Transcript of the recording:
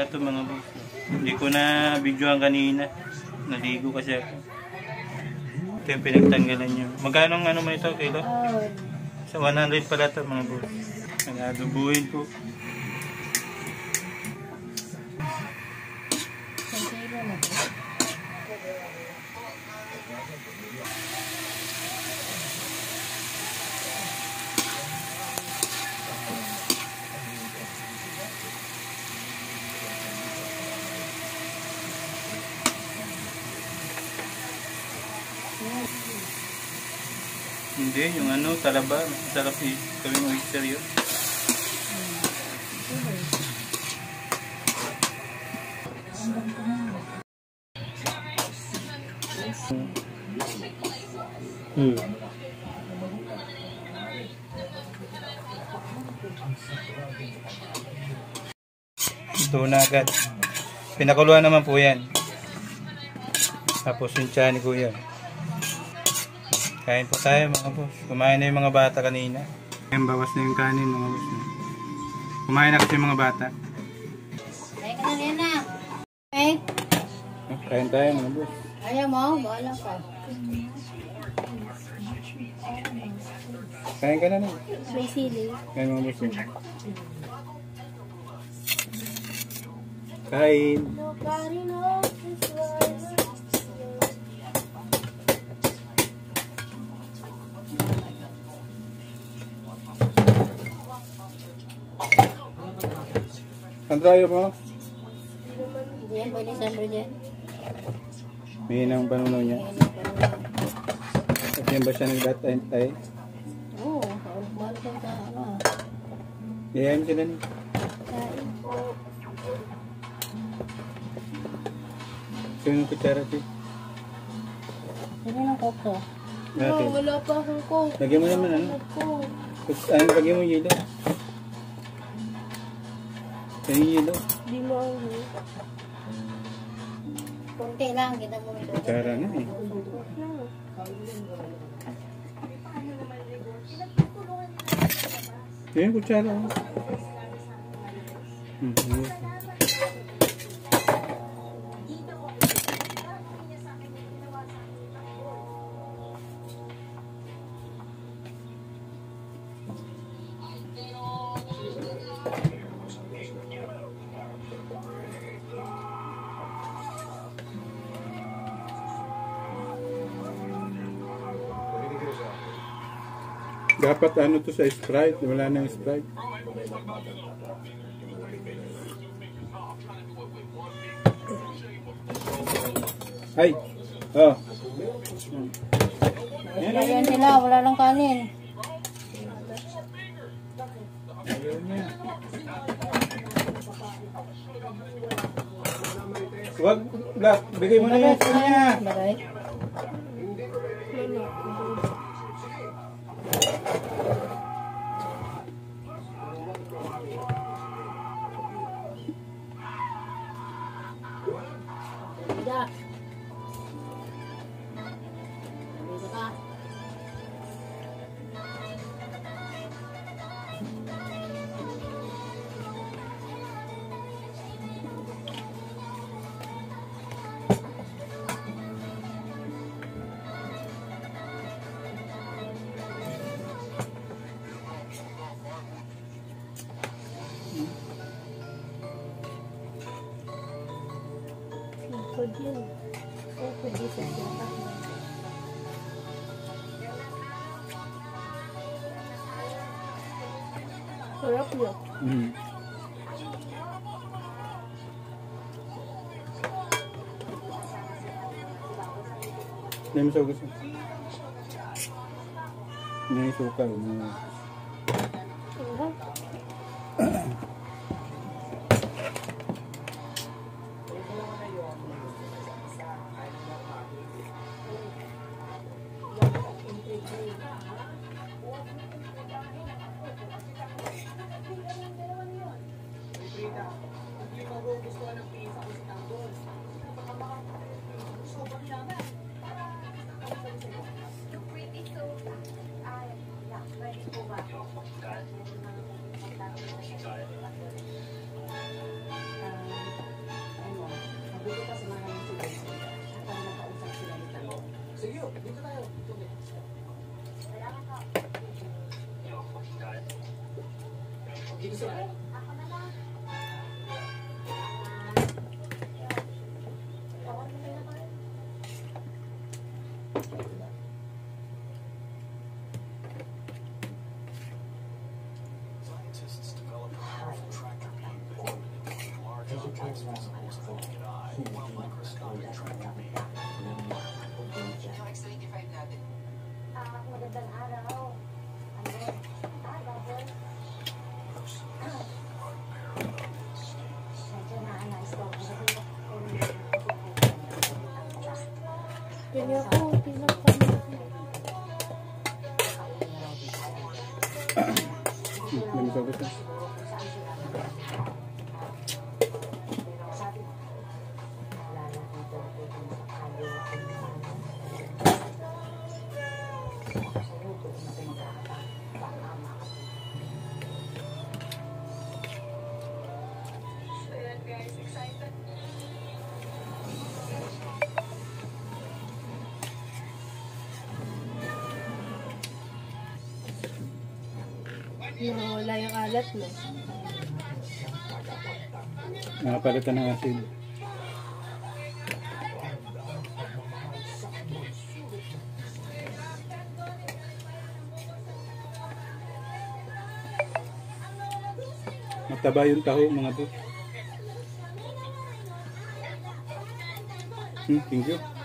ito mga boss. Hindi ko na videoan kanina. Naligo kasi ako. Ito yung pinagtanggalan nyo. Magkano ang ano mo ito, kilo? Sa 100 pala ito mga boss. Nag-adubuhin po. Hindi, yung ano, talaba. Masarap gawing oyster yun. Ito na agad. Pinakuluan naman po yan. Tapos yung tiyan ni Kuya. Kain po tayo mga boss. Kumain na yung mga bata kanina. Ngayon bawas na yung kanin mga boss. Kumain na kasi yung mga bata. Kain ka na Lena. Eh? Kain tayo mga boss. Ayaw mo? Bahala ka. Kain ka na na. May sili. Kain mga boss. Kain. Ang dryer mo? Diyan, pwede siyempre dyan. May hinang panunaw niya. At yan ba siya nagdatay? Oo, mahal ka sa ano. Iyayin sila niya. Kain po. Sino yung kutsara siya? Sino ng kokto? Natin. Wala pa akong coke. Lagyan mo naman ano? Lagyan mo yelo. Lagyan mo yelo. Di mo ako. Kunti lang, kita mo ito. Kutsara na eh. Yan yung kutsara. Dapat ano to sa Sprite, wala nang Sprite. Ay! Oh! Ayan sila, wala lang kanin. Wag, Black, bigay mo na yan sa kanya. Bagay. Jack. Bisa ka? Sarap yun. Hindi mo siya gusto. Hindi yung suka. Magandang araw. Kaya ako, pinagpamit. Manisagot na. Wala yung alat mo. Nakapalitan ng asin. Mataba yung taho mga boss. Thank you.